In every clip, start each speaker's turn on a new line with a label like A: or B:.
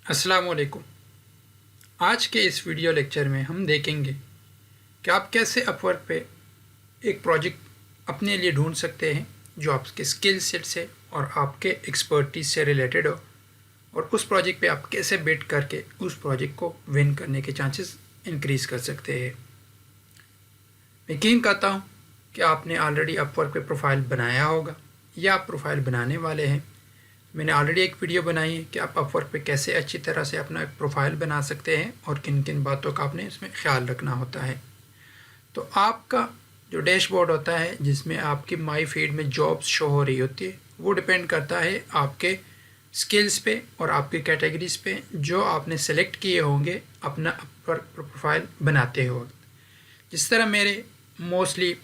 A: अस्सलाम वालेकुम। आज के इस वीडियो लेक्चर में हम देखेंगे कि आप कैसे अपवर्क पे एक प्रोजेक्ट अपने लिए ढूंढ सकते हैं जो आपके स्किल सेट से और आपके एक्सपर्टीज से रिलेटेड हो, और उस प्रोजेक्ट पे आप कैसे बिड करके उस प्रोजेक्ट को विन करने के चांसेस इंक्रीज़ कर सकते हैं। मैं यकीन करता हूँ कि आपने ऑलरेडी अपवर्क पे प्रोफाइल बनाया होगा या आप प्रोफाइल बनाने वाले हैं। मैंने ऑलरेडी एक वीडियो बनाई है कि आप अपवर्क पे कैसे अच्छी तरह से अपना एक प्रोफाइल बना सकते हैं और किन किन बातों का आपने इसमें ख्याल रखना होता है। तो आपका जो डैशबोर्ड होता है जिसमें आपकी माई फीड में जॉब्स शो हो रही होती है, वो डिपेंड करता है आपके स्किल्स पे और आपके कैटेगरीज पे जो आपने सेलेक्ट किए होंगे अपना अपवर्क प्रोफाइल बनाते हो। जिस तरह मेरे मोस्टली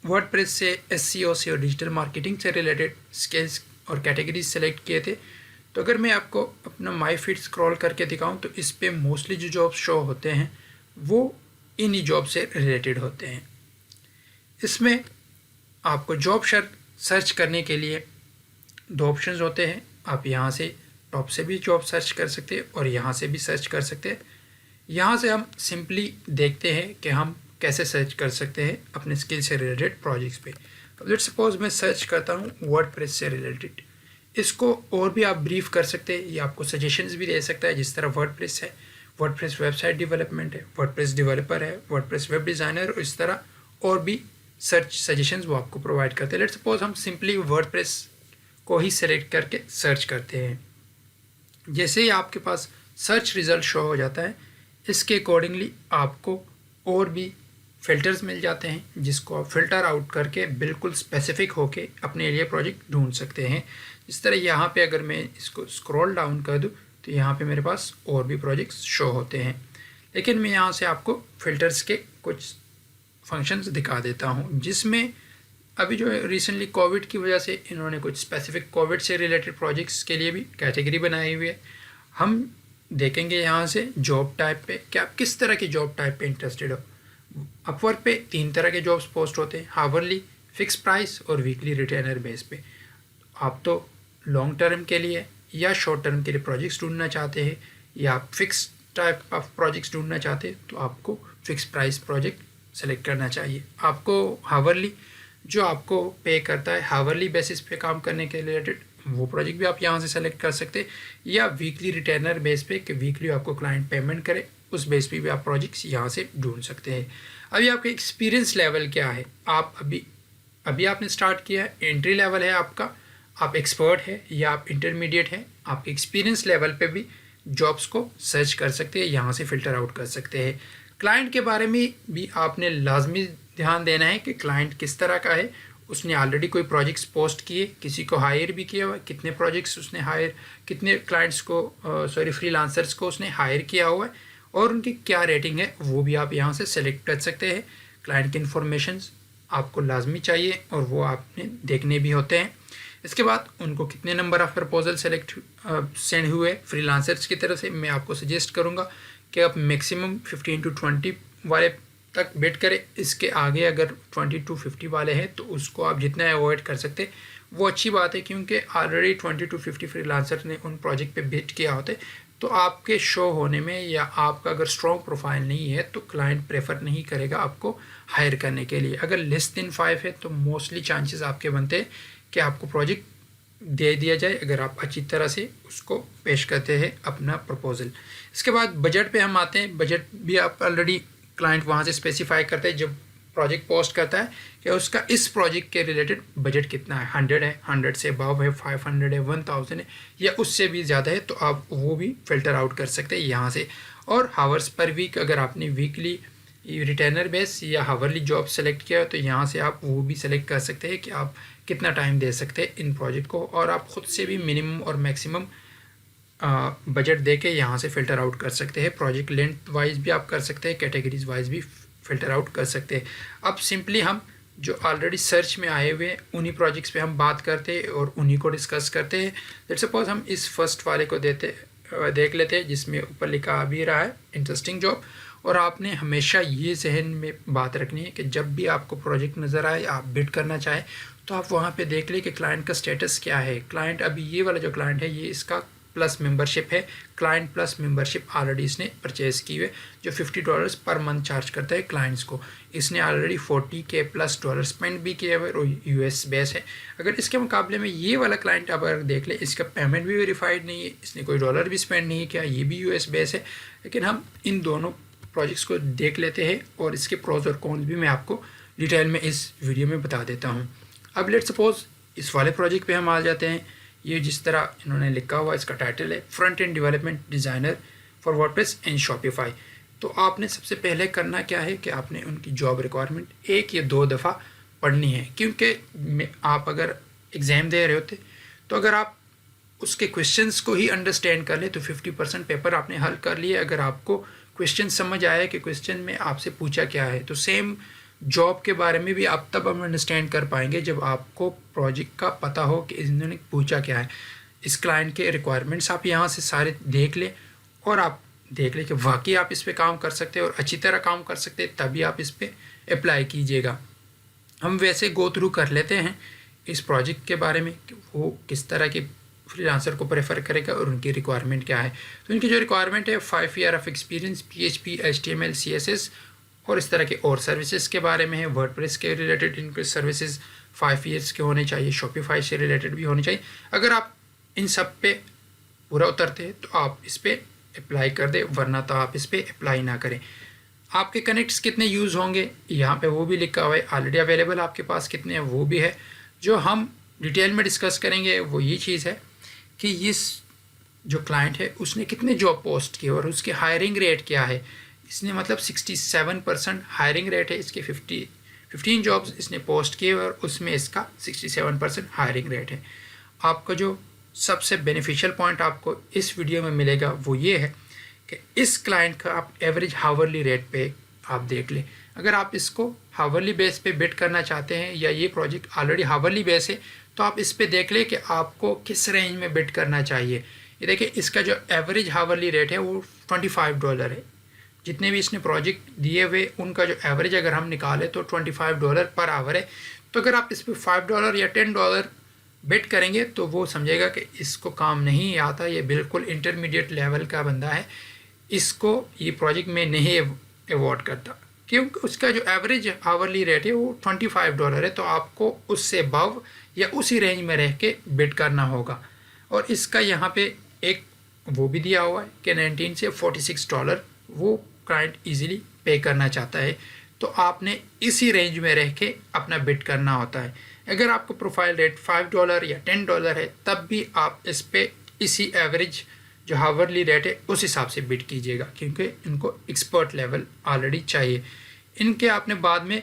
A: वर्डप्रेस से, एसईओ से और डिजिटल मार्केटिंग से रिलेटेड स्किल्स और कैटेगरीज सेलेक्ट किए थे, तो अगर मैं आपको अपना माई फीड स्क्रॉल करके दिखाऊं तो इस पे मोस्टली जो जॉब शो होते हैं वो इन्हीं जॉब से रिलेटेड होते हैं। इसमें आपको जॉब सर्च करने के लिए दो ऑप्शंस होते हैं। आप यहाँ से टॉप से भी जॉब सर्च कर सकते हैं और यहाँ से भी सर्च कर सकते हैं। यहाँ से हम सिंपली देखते हैं कि हम कैसे सर्च कर सकते हैं अपने स्किल से रिलेटेड प्रोजेक्ट्स पे। लेट्स सपोज मैं सर्च करता हूँ वर्डप्रेस से रिलेटेड। इसको और भी आप ब्रीफ कर सकते हैं, ये आपको सजेशंस भी दे सकता है। जिस तरह वर्डप्रेस है, वर्डप्रेस वेबसाइट डेवलपमेंट है, वर्डप्रेस डेवलपर है, वर्डप्रेस वेब डिज़ाइनर, और इस तरह और भी सर्च सजेशंस वो आपको प्रोवाइड करते हैं। लेट्स सपोज हम सिंपली वर्डप्रेस को ही सेलेक्ट करके सर्च करते हैं। जैसे ही आपके पास सर्च रिज़ल्ट शो हो जाता है, इसके अकॉर्डिंगली आपको और भी फ़िल्टर्स मिल जाते हैं जिसको आप फ़िल्टर आउट करके बिल्कुल स्पेसिफिक होके अपने लिए प्रोजेक्ट ढूंढ सकते हैं। इस तरह यहाँ पे अगर मैं इसको स्क्रॉल डाउन कर दूँ तो यहाँ पे मेरे पास और भी प्रोजेक्ट्स शो होते हैं, लेकिन मैं यहाँ से आपको फ़िल्टर्स के कुछ फंक्शंस दिखा देता हूँ, जिसमें अभी जो रिसेंटली कोविड की वजह से इन्होंने कुछ स्पेसिफिक कोविड से रिलेटेड प्रोजेक्ट्स के लिए भी कैटेगरी बनाई हुई है। हम देखेंगे यहाँ से जॉब टाइप पे कि आप किस तरह की जॉब टाइप पे इंटरेस्टेड हो। अपवर्क पे 3 तरह के जॉब्स पोस्ट होते हैं, हावरली, फिक्स प्राइस और वीकली रिटेनर बेस पे। आप तो लॉन्ग टर्म के लिए या शॉर्ट टर्म के लिए प्रोजेक्ट्स ढूंढना चाहते हैं, या आप फिक्स टाइप ऑफ प्रोजेक्ट्स ढूंढना चाहते हैं, तो आपको फिक्स प्राइस प्रोजेक्ट सेलेक्ट करना चाहिए। आपको हावरली जो आपको पे करता है, हावरली बेसिस पे काम करने के रिलेटेड, वो प्रोजेक्ट भी आप यहाँ से सेलेक्ट कर सकते हैं, या वीकली रिटेनर बेस पे कि वीकली आपको क्लाइंट पेमेंट करे, उस बेस पे भी आप प्रोजेक्ट्स यहाँ से ढूंढ सकते हैं। अभी आपका एक्सपीरियंस लेवल क्या है, आप अभी आपने स्टार्ट किया है, एंट्री लेवल है आपका, आप एक्सपर्ट है या आप इंटरमीडिएट है, आपके एक्सपीरियंस लेवल पे भी जॉब्स को सर्च कर सकते हैं, यहाँ से फ़िल्टर आउट कर सकते हैं। क्लाइंट के बारे में भी आपने लाजमी ध्यान देना है कि क्लाइंट किस तरह का है, उसने ऑलरेडी कोई प्रोजेक्ट्स पोस्ट किए, किसी को हायर भी किया हुआ, कितने प्रोजेक्ट्स उसने हायर, कितने क्लाइंट्स को फ्रीलांसर्स को उसने हायर किया हुआ है, और उनकी क्या रेटिंग है, वो भी आप यहाँ से सेलेक्ट कर सकते हैं। क्लाइंट की इन्फॉर्मेशंस आपको लाजमी चाहिए और वो आपने देखने भी होते हैं। इसके बाद उनको कितने नंबर ऑफ़ प्रपोजल सेंड हुए फ्रीलांसर्स की तरफ से। मैं आपको सजेस्ट करूँगा कि आप मैक्सिमम 15 to 20 वाले तक बिड करें। इसके आगे अगर 20 to 50 वाले हैं तो उसको आप जितना अवॉइड कर सकते वो अच्छी बात है, क्योंकि ऑलरेडी 20 to 50 फ्रीलांसर ने उन प्रोजेक्ट पे बिड किया होता है, तो आपके शो होने में या आपका अगर स्ट्रॉन्ग प्रोफाइल नहीं है तो क्लाइंट प्रेफर नहीं करेगा आपको हायर करने के लिए। अगर लेस देन 5 है तो मोस्टली चांसेस आपके बनते हैं कि आपको प्रोजेक्ट दे दिया जाए, अगर आप अच्छी तरह से उसको पेश करते हैं अपना प्रपोजल। इसके बाद बजट पे हम आते हैं। बजट भी आप ऑलरेडी क्लाइंट वहाँ से स्पेसिफाई करते हैं जब प्रोजेक्ट पोस्ट करता है कि उसका इस प्रोजेक्ट के रिलेटेड बजट कितना है, 100 है, 100 से अबव है, 500 है, 1000 है, या उससे भी ज़्यादा है, तो आप वो भी फ़िल्टर आउट कर सकते हैं यहाँ से। और हावर्स पर वीक, अगर आपने वीकली रिटेनर बेस या हावरली जॉब सेलेक्ट किया तो यहाँ से आप वो भी सेलेक्ट कर सकते हैं कि आप कितना टाइम दे सकते हैं इन प्रोजेक्ट को, और आप ख़ुद से भी मिनिमम और मैक्सिमम बजट दे के यहाँ से फ़िल्टर आउट कर सकते हैं। प्रोजेक्ट लेंथ वाइज भी आप कर सकते हैं, कैटेगरीज वाइज भी फ़िल्टर आउट कर सकते हैं। अब सिंपली हम जो ऑलरेडी सर्च में आए हुए हैं उन्हीं प्रोजेक्ट्स पे हम बात करते हैं और उन्हीं को डिस्कस करते हैं। लेट्स सपोज हम इस फर्स्ट वाले को देख लेते हैं, जिसमें ऊपर लिखा भी रहा है इंटरेस्टिंग जॉब। और आपने हमेशा ये जहन में बात रखनी है कि जब भी आपको प्रोजेक्ट नज़र आए, आप बिड करना चाहें, तो आप वहाँ पे देख लें कि क्लाइंट का स्टेटस क्या है। क्लाइंट अभी ये वाला जो क्लाइंट है ये इसका प्लस मेंबरशिप है, क्लाइंट प्लस मेंबरशिप ऑलरेडी इसने परचेज़ की हुई, जो $50 पर मंथ चार्ज करता है क्लाइंट्स को। इसने ऑलरेडी $40K+ स्पेंड भी किया हुआ और US बेस है। अगर इसके मुकाबले में ये वाला क्लाइंट आप अगर देख ले, इसका पेमेंट भी वेरीफाइड नहीं है, इसने कोई डॉलर भी स्पेंड नहीं किया, ये भी US बेस है। लेकिन हम इन दोनों प्रोजेक्ट्स को देख लेते हैं और इसके प्रोज और कॉन्स भी मैं आपको डिटेल में इस वीडियो में बता देता हूँ। अब लेट्स सपोज इस वाले प्रोजेक्ट पे हम आ जाते हैं। ये जिस तरह इन्होंने लिखा हुआ इसका टाइटल है front end development designer for WordPress and Shopify. तो आपने सबसे पहले करना क्या है कि आपने उनकी जॉब रिक्वायरमेंट 1 या 2 दफ़ा पढ़नी है, क्योंकि आप अगर एग्ज़ाम दे रहे होते तो अगर आप उसके क्वेश्चंस को ही अंडरस्टैंड कर ले तो 50% पेपर आपने हल कर लिया। अगर आपको क्वेश्चन समझ आया कि क्वेश्चन में आपसे पूछा क्या है, तो सेम जॉब के बारे में भी आप तब अंडरस्टैंड कर पाएंगे जब आपको प्रोजेक्ट का पता हो कि इन्होंने पूछा क्या है। इस क्लाइंट के रिक्वायरमेंट्स आप यहाँ से सारे देख लें और आप देख लें कि वाकई आप इस पे काम कर सकते हैं और अच्छी तरह काम कर सकते हैं, तभी आप इस पे अप्लाई कीजिएगा। हम वैसे गो थ्रू कर लेते हैं इस प्रोजेक्ट के बारे में कि वो किस तरह के फ्रीलांसर को प्रेफर करेगा और उनकी रिक्वायरमेंट क्या है। तो इनकी जो रिक्वायरमेंट है 5 year of experience, PHP, HTML, CSS और इस तरह के और सर्विसेज के बारे में है। वर्डप्रेस के रिलेटेड इनके सर्विसेज 5 ईयर्स के होने चाहिए, शॉपिफाई से रिलेटेड भी होने चाहिए। अगर आप इन सब पे पूरा उतरते हैं तो आप इस पे अप्लाई कर दें, वरना तो आप इस पे अप्लाई ना करें। आपके कनेक्ट्स कितने यूज़ होंगे यहाँ पे वो भी लिखा हुआ है, ऑलरेडी अवेलेबल आपके पास कितने हैं वो भी है। जो हम डिटेल में डिस्कस करेंगे वो ये चीज़ है कि इस जो क्लाइंट है उसने कितने जॉब पोस्ट किए और उसके हायरिंग रेट क्या है। इसने मतलब 67% हायरिंग रेट है इसके, 15 जॉब्स इसने पोस्ट किए और उसमें इसका 67% हायरिंग रेट है। आपका जो सबसे बेनिफिशियल पॉइंट आपको इस वीडियो में मिलेगा वो ये है कि इस क्लाइंट का आप एवरेज हावरली रेट पे आप देख लें। अगर आप इसको हावरली बेस पे बिड करना चाहते हैं या ये प्रोजेक्ट ऑलरेडी हावरली बेस है तो आप इस पे देख लें कि आपको किस रेंज में बिड करना चाहिए। ये देखिए इसका जो एवरेज हावरली रेट है वो $25 है। जितने भी इसने प्रोजेक्ट दिए हुए उनका जो एवरेज अगर हम निकालें तो $25 पर आवर है। तो अगर आप इस पर $5 या $10 बिड करेंगे तो वो समझेगा कि इसको काम नहीं आता, ये बिल्कुल इंटरमीडिएट लेवल का बंदा है, इसको ये प्रोजेक्ट में नहीं अवॉर्ड करता, क्योंकि उसका जो एवरेज आवरली रेट है वो $25 है। तो आपको उससे अबव या उसी रेंज में रह के बिड करना होगा। और इसका यहाँ पे एक वो भी दिया हुआ है कि 19 से $46 वो क्लाइंट इजीली पे करना चाहता है। तो आपने इसी रेंज में रह के अपना बिड करना होता है। अगर आपको प्रोफाइल रेट $5 या $10 है तब भी आप इस पे इसी एवरेज जो हावरली रेट है उस हिसाब से बिड कीजिएगा, क्योंकि इनको एक्सपर्ट लेवल ऑलरेडी चाहिए। इनके आपने बाद में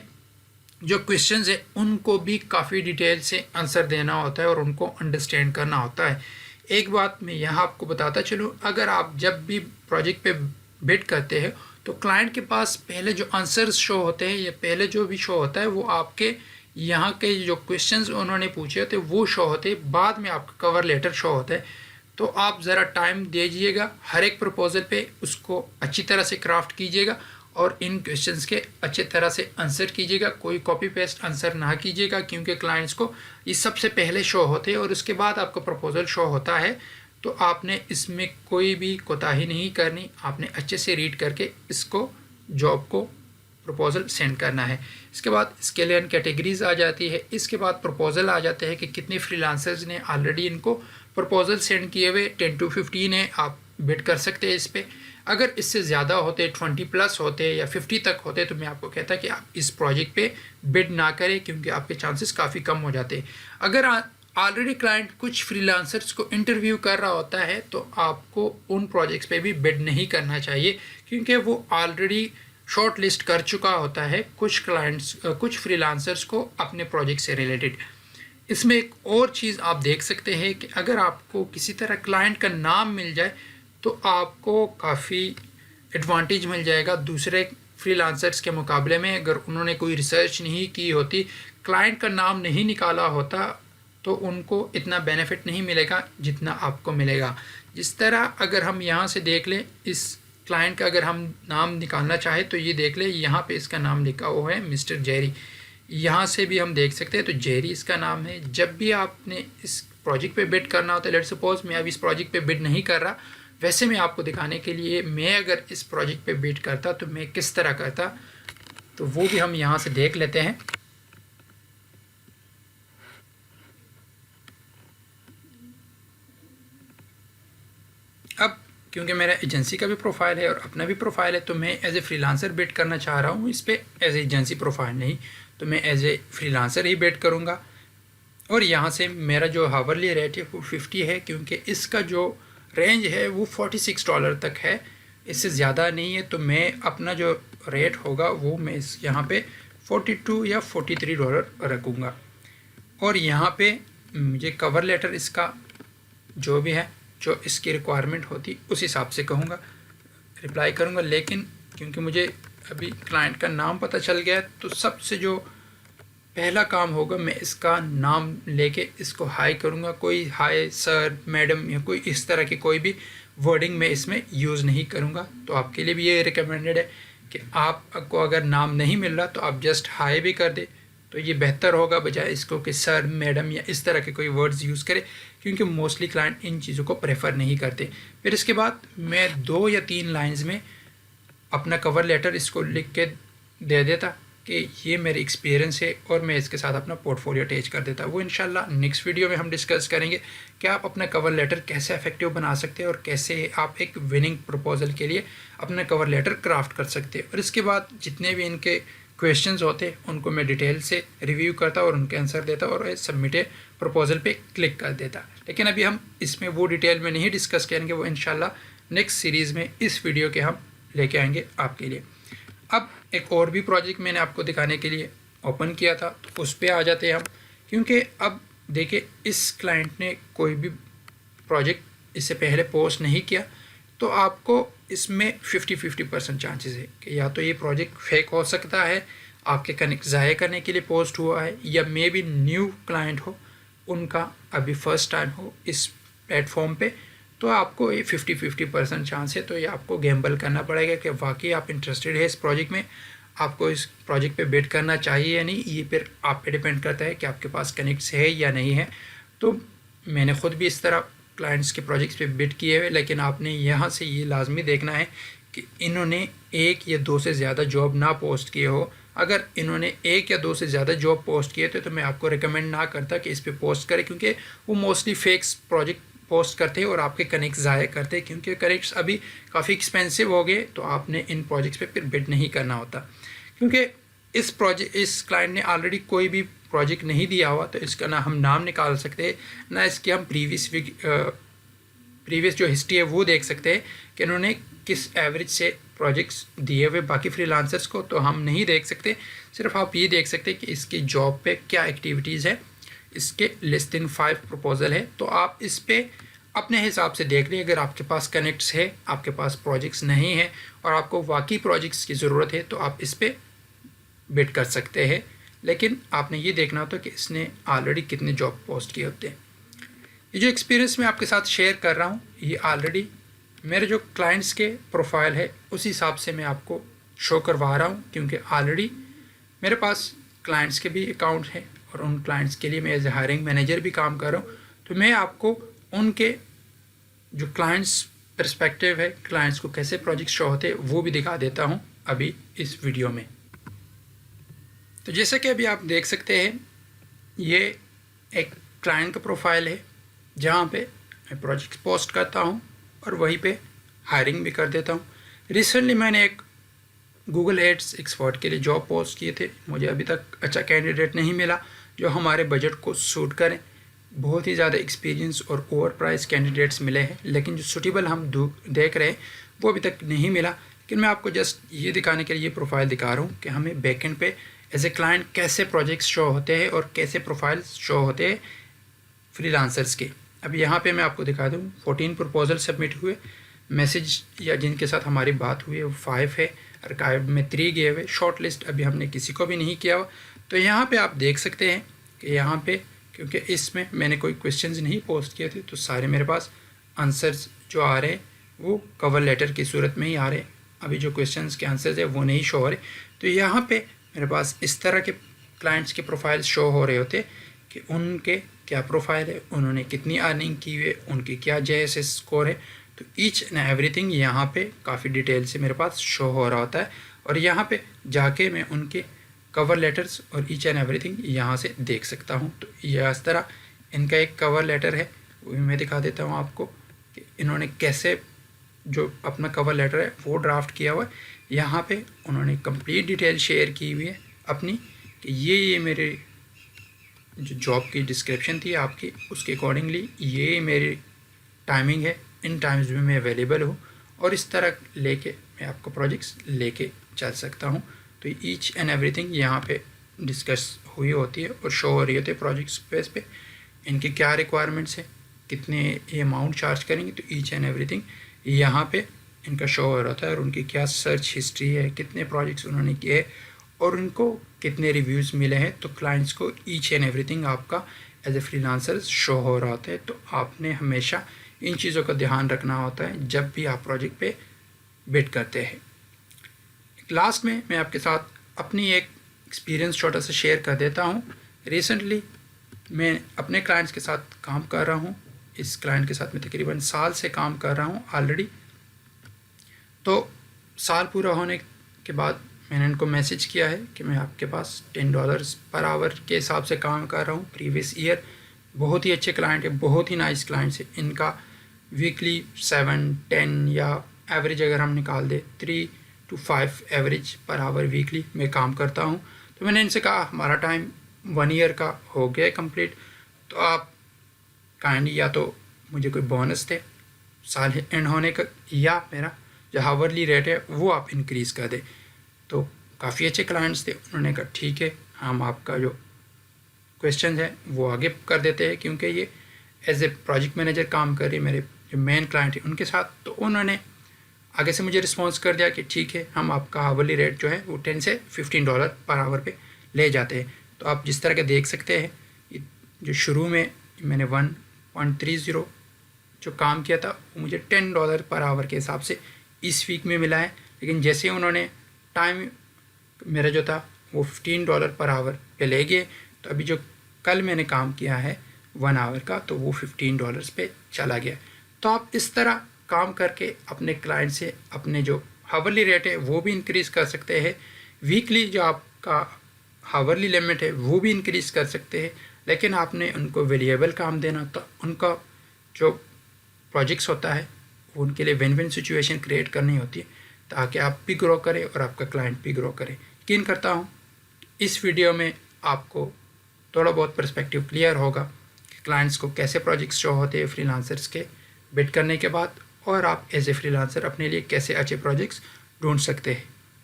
A: जो क्वेश्चंस है उनको भी काफ़ी डिटेल से आंसर देना होता है और उनको अंडरस्टैंड करना होता है। एक बात मैं यहाँ आपको बताता चलूँ, अगर आप जब भी प्रोजेक्ट पे बिड करते हैं तो क्लाइंट के पास पहले जो आंसर्स शो होते हैं या पहले जो भी शो होता है वो आपके यहाँ के जो क्वेश्चंस उन्होंने पूछे होते वो शो होते हैं, बाद में आपका कवर लेटर शो होता है। तो आप ज़रा टाइम दीजिएगा, हर एक प्रपोजल पे उसको अच्छी तरह से क्राफ्ट कीजिएगा और इन क्वेश्चंस के अच्छे तरह से आंसर कीजिएगा। कोई कॉपी पेस्ट आंसर ना कीजिएगा, क्योंकि क्लाइंट्स को ये सबसे पहले शो होते हैं और उसके बाद आपका प्रपोजल शो होता है। तो आपने इसमें कोई भी कोताही नहीं करनी, आपने अच्छे से रीड करके इसको जॉब को प्रपोजल सेंड करना है। इसके बाद स्केल एंड कैटेगरीज आ जाती है। इसके बाद प्रपोजल आ जाते हैं कि कितने फ्रीलांसर्स ने ऑलरेडी इनको प्रपोजल सेंड किए हुए, 10 to 15 है, आप बिड कर सकते हैं इस पर। अगर इससे ज़्यादा होते, 20+ होते या 50 तक होते, तो मैं आपको कहता कि आप इस प्रोजेक्ट पे बिड ना करें, क्योंकि आपके चांसेस काफ़ी कम हो जाते हैं। अगर ऑलरेडी क्लाइंट कुछ फ्रीलांसर्स को इंटरव्यू कर रहा होता है तो आपको उन प्रोजेक्ट्स पे भी बिड नहीं करना चाहिए, क्योंकि वो ऑलरेडी शॉर्ट लिस्ट कर चुका होता है कुछ फ्रीलांसर्स को अपने प्रोजेक्ट से रिलेटेड। इसमें एक और चीज़ आप देख सकते हैं कि अगर आपको किसी तरह क्लाइंट का नाम मिल जाए तो आपको काफ़ी एडवांटेज मिल जाएगा दूसरे फ्रीलांसर्स के मुकाबले में। अगर उन्होंने कोई रिसर्च नहीं की होती, क्लाइंट का नाम नहीं निकाला होता, तो उनको इतना बेनिफिट नहीं मिलेगा जितना आपको मिलेगा। जिस तरह अगर हम यहाँ से देख लें, इस क्लाइंट का अगर हम नाम निकालना चाहें तो ये देख लें, यहाँ पे इसका नाम लिखा हुआ है मिस्टर जेरी। यहाँ से भी हम देख सकते हैं तो जेरी इसका नाम है। जब भी आपने इस प्रोजेक्ट पे बिड करना होता है। लेट्स सपोज मैं अभी इस प्रोजेक्ट पे बिड नहीं कर रहा, वैसे मैं आपको दिखाने के लिए मैं अगर इस प्रोजेक्ट पे बिड करता तो मैं किस तरह करता, तो वो भी हम यहाँ से देख लेते हैं। अब क्योंकि मेरा एजेंसी का भी प्रोफाइल है और अपना भी प्रोफाइल है, तो मैं एज ए फ्रीलांसर बिड करना चाह रहा हूँ इस पर, एज ए एजेंसी प्रोफाइल नहीं, तो मैं एज ए फ्रीलांसर ही बिड करूँगा। और यहाँ से मेरा जो हावरली रेट है वो 50 है, क्योंकि इसका जो रेंज है वो $46 तक है, इससे ज़्यादा नहीं है। तो मैं अपना जो रेट होगा वो मैं इस यहाँ पे 42 या $43 रखूँगा। और यहाँ पे मुझे कवर लेटर इसका जो भी है, जो इसकी रिक्वायरमेंट होती उस हिसाब से कहूँगा, रिप्लाई करूँगा। लेकिन क्योंकि मुझे अभी क्लाइंट का नाम पता चल गया, तो सबसे जो पहला काम होगा मैं इसका नाम लेके इसको हाई करूँगा। कोई हाय सर, मैडम या कोई इस तरह की कोई भी वर्डिंग मैं इसमें यूज़ नहीं करूँगा। तो आपके लिए भी ये रिकमेंडेड है कि आपको अगर नाम नहीं मिल रहा तो आप जस्ट हाय भी कर दे, तो ये बेहतर होगा बजाय इसको कि सर, मैडम या इस तरह के कोई वर्ड्स यूज़ करे, क्योंकि मोस्टली क्लाइंट इन चीज़ों को प्रेफर नहीं करते। फिर इसके बाद मैं 2 या 3 लाइंस में अपना कवर लेटर इसको लिख के दे देता कि ये मेरी एक्सपीरियंस है, और मैं इसके साथ अपना पोर्टफोलियो अटैच कर देता। वो इंशाल्लाह नेक्स्ट वीडियो में हम डिस्कस करेंगे कि आप अपना कवर लेटर कैसे इफेक्टिव बना सकते हैं और कैसे आप एक विनिंग प्रपोजल के लिए अपना कवर लेटर क्राफ्ट कर सकते हैं। और इसके बाद जितने भी इनके क्वेश्चंस होते उनको मैं डिटेल से रिव्यू करता और उनके आंसर देता और सबमिटे प्रपोजल पे क्लिक कर देता। लेकिन अभी हम इसमें वो डिटेल में नहीं डिस्कस करेंगे, वो इंशाल्लाह नेक्स्ट सीरीज़ में इस वीडियो के हम लेके आएंगे आपके लिए। अब एक और भी प्रोजेक्ट मैंने आपको दिखाने के लिए ओपन किया था, तो उस पर आ जाते हैं हम। क्योंकि अब देखिए, इस क्लाइंट ने कोई भी प्रोजेक्ट इससे पहले पोस्ट नहीं किया, तो आपको इसमें 50-50% चांसेस है कि या तो ये प्रोजेक्ट फेक हो सकता है, आपके कनेक्ट ज़ाया करने के लिए पोस्ट हुआ है, या मे बी न्यू क्लाइंट हो, उनका अभी फर्स्ट टाइम हो इस प्लेटफॉर्म पे, तो आपको ये 50-50% चांस है। तो ये आपको गैम्बल करना पड़ेगा कि वाकई आप इंटरेस्टेड है इस प्रोजेक्ट में, आपको इस प्रोजेक्ट पे बिड करना चाहिए या नहीं। ये फिर आप पे डिपेंड करता है कि आपके पास कनेक्ट्स है या नहीं है। तो मैंने ख़ुद भी इस तरह क्लाइंट्स के प्रोजेक्ट्स पे बिड किए हुए, लेकिन आपने यहाँ से ये लाजमी देखना है कि इन्होंने 1 या 2 से ज़्यादा जॉब ना पोस्ट किए हो। अगर इन्होंने 1 या 2 से ज़्यादा जॉब पोस्ट किए थे तो मैं आपको रिकमेंड ना करता कि इस पर पोस्ट करें, क्योंकि वो मोस्टली फेक्स प्रोजेक्ट पोस्ट करते हैं और आपके कनेक्ट ज़ाया करते हैं। क्योंकि कनेक्ट्स अभी काफ़ी एक्सपेंसिव हो गए, तो आपने इन प्रोजेक्ट्स पे फिर बिड नहीं करना होता। क्योंकि इस क्लाइंट ने ऑलरेडी कोई भी प्रोजेक्ट नहीं दिया हुआ, तो इसका ना हम नाम निकाल सकते हैं, ना इसकी हम प्रीवियस जो हिस्ट्री है वो देख सकते हैं कि इन्होंने किस एवरेज से प्रोजेक्ट्स दिए हुए बाकी फ्रीलांसर्स को, तो हम नहीं देख सकते। सिर्फ आप ये देख सकते हैं कि इसकी जॉब पे क्या एक्टिविटीज़ है, इसके लेस देन 5 प्रपोजल है। तो आप इस पर अपने हिसाब से देख लें। अगर आपके पास कनेक्ट्स है, आपके पास प्रोजेक्ट्स नहीं है और आपको वाकई प्रोजेक्ट्स की ज़रूरत है, तो आप इस पर बिड कर सकते हैं। लेकिन आपने ये देखना होता है कि इसने ऑलरेडी कितने जॉब पोस्ट किए होते हैं। ये जो एक्सपीरियंस मैं आपके साथ शेयर कर रहा हूँ, ये ऑलरेडी मेरे जो क्लाइंट्स के प्रोफाइल है उस हिसाब से मैं आपको शो करवा रहा हूँ, क्योंकि ऑलरेडी मेरे पास क्लाइंट्स के भी अकाउंट हैं और उन क्लाइंट्स के लिए मैं एज ए हायरिंग मैनेजर भी काम कर रहा हूँ। तो मैं आपको उनके जो क्लाइंट्स पर्सपेक्टिव है, क्लाइंट्स को कैसे प्रोजेक्ट शो होते हैं, वो भी दिखा देता हूँ अभी इस वीडियो में। तो जैसे कि अभी आप देख सकते हैं, ये एक क्लाइंट का प्रोफाइल है जहाँ पे मैं प्रोजेक्ट पोस्ट करता हूँ और वहीं पे हायरिंग भी कर देता हूँ। रिसेंटली मैंने एक गूगल एड्स एक्सपर्ट के लिए जॉब पोस्ट किए थे। मुझे अभी तक अच्छा कैंडिडेट नहीं मिला जो हमारे बजट को सूट करें। बहुत ही ज़्यादा एक्सपीरियंस और ओवर प्राइस कैंडिडेट्स मिले हैं, लेकिन जो सूटेबल हम देख रहे हैं वो अभी तक नहीं मिला। लेकिन मैं आपको जस्ट ये दिखाने के लिए ये प्रोफाइल दिखा रहा हूँ कि हमें बैकएंड पे एज ए क्लाइंट कैसे प्रोजेक्ट्स शो होते हैं और कैसे प्रोफाइल्स शो होते हैं फ्रीलांसर्स के। अब यहाँ पे मैं आपको दिखा दूँ 14 प्रपोजल सबमिट हुए, मैसेज या जिनके साथ हमारी बात हुई है वो 5 है, आर्काइव में 3 गए हुए, शॉर्ट लिस्ट अभी हमने किसी को भी नहीं किया हुआ। तो यहाँ पे आप देख सकते हैं कि यहाँ पे क्योंकि इसमें मैंने कोई क्वेश्चंस नहीं पोस्ट किए थे, तो सारे मेरे पास आंसर्स जो आ रहे हैं वो कवर लेटर की सूरत में ही आ रहे हैं। अभी जो क्वेश्चंस के आंसर्स है वो नहीं शो हो रहे। तो यहाँ पे मेरे पास इस तरह के क्लाइंट्स के प्रोफाइल शो हो रहे होते कि उनके क्या प्रोफाइल है, उन्होंने कितनी अर्निंग की है, उनकी क्या JSS स्कोर है। तो ईच एंड एवरीथिंग यहाँ पे काफ़ी डिटेल से मेरे पास शो हो रहा होता है। और यहाँ पे जाके मैं उनके कवर लेटर्स और ईच एंड एवरीथिंग यहाँ से देख सकता हूँ। तो यह इस तरह इनका एक कवर लेटर है, वो भी मैं दिखा देता हूँ आपको कि इन्होंने कैसे जो अपना कवर लेटर है वो ड्राफ्ट किया हुआ है। यहाँ पे उन्होंने कंप्लीट डिटेल शेयर की हुई है अपनी कि ये मेरे जो जॉब की डिस्क्रिप्शन थी आपकी, उसके अकॉर्डिंगली ये मेरी टाइमिंग है, इन टाइम्स में मैं अवेलेबल हूँ और इस तरह लेके मैं आपको प्रोजेक्ट्स लेके चल सकता हूँ। तो ईच एंड एवरीथिंग यहाँ पे डिस्कस हुई होती है और शो हो रही होती है प्रोजेक्ट स्पेस पे, इनके क्या रिक्वायरमेंट्स है, कितने ये अमाउंट चार्ज करेंगे। तो ईच एंड एवरीथिंग यहाँ पे इनका शो हो रहा था और उनकी क्या सर्च हिस्ट्री है, कितने प्रोजेक्ट्स उन्होंने किए और उनको कितने रिव्यूज़ मिले हैं। तो क्लाइंट्स को ईच एंड एवरीथिंग आपका एज ए फ्रीलांसर शो हो रहा होता है। तो आपने हमेशा इन चीज़ों का ध्यान रखना होता है जब भी आप प्रोजेक्ट पे बिड करते हैं। लास्ट में मैं आपके साथ अपनी एक एक्सपीरियंस छोटा सा शेयर कर देता हूँ। रिसेंटली मैं अपने क्लाइंट्स के साथ काम कर रहा हूँ, इस क्लाइंट के साथ मैं तकरीबन साल से काम कर रहा हूँ ऑलरेडी। तो साल पूरा होने के बाद मैंने इनको मैसेज किया है कि मैं आपके पास $10 पर आवर के हिसाब से काम कर रहा हूँ। प्रीवियस ईयर बहुत ही अच्छे क्लाइंट है, बहुत ही नाइस क्लाइंट्स है। इनका वीकली 7-10 या एवरेज अगर हम निकाल दे 3 to 5 average per hour weekly मैं काम करता हूँ। तो मैंने इनसे कहा हमारा टाइम 1 ईयर का हो गया कंप्लीट, तो आप काइंडली या तो मुझे कोई बोनस दे साल एंड होने का, या मेरा जो हावरली रेट है वो आप इंक्रीज़ कर दें। तो काफ़ी अच्छे क्लाइंट्स थे, उन्होंने कहा ठीक है हम आपका जो क्वेश्चन है वो आगे कर देते हैं, क्योंकि ये एज ए प्रोजेक्ट मैनेजर काम कर रही है मेरे जो मेन क्लाइंट है उनके साथ। तो उन्होंने आगे से मुझे रिस्पॉन्स कर दिया कि ठीक है हम आपका हावरली रेट जो है वो $10 से $15 पर आवर पे ले जाते हैं। तो आप जिस तरह के देख सकते हैं जो शुरू में मैंने 1.30 जो काम किया था वो मुझे $10 पर आवर के हिसाब से इस वीक में मिला है। लेकिन जैसे उन्होंने टाइम मेरा जो था वो $15 पर आवर पे ले गए, तो अभी जो कल मैंने काम किया है 1 आवर का तो वो $15 पे चला गया। तो आप इस तरह काम करके अपने क्लाइंट से अपने जो हावरली रेट है वो भी इंक्रीज़ कर सकते हैं, वीकली जो आपका हावरली लिमिट है वो भी इंक्रीज़ कर सकते हैं। लेकिन आपने उनको वेरिएबल काम देना, तो उनका जो प्रोजेक्ट्स होता है वो उनके लिए विन विन सिचुएशन क्रिएट करनी होती है, ताकि आप भी ग्रो करें और आपका क्लाइंट भी ग्रो करे। यकीन करता हूँ इस वीडियो में आपको थोड़ा बहुत पर्सपेक्टिव क्लियर होगा कि क्लाइंट्स को कैसे प्रोजेक्ट्स शो होते हैं फ्रीलांसर्स के बिड करने के बाद, और आप एज ए फ्रीलांसर अपने लिए कैसे अच्छे प्रोजेक्ट्स ढूंढ सकते हैं।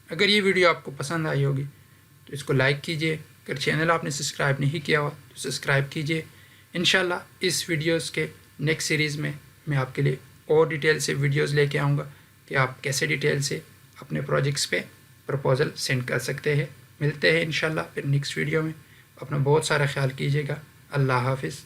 A: अगर ये वीडियो आपको पसंद आई होगी तो इसको लाइक कीजिए, अगर चैनल आपने सब्सक्राइब नहीं किया हुआ तो सब्सक्राइब कीजिए। इंशाल्लाह इस वीडियोस के नेक्स्ट सीरीज़ में मैं आपके लिए और डिटेल से वीडियोस लेके आऊँगा कि आप कैसे डिटेल से अपने प्रोजेक्ट्स पे प्रपोज़ल सेंड कर सकते हैं। मिलते हैं इंशाल्लाह फिर नेक्स्ट वीडियो में। अपना बहुत सारा ख्याल कीजिएगा। अल्लाह हाफिज़।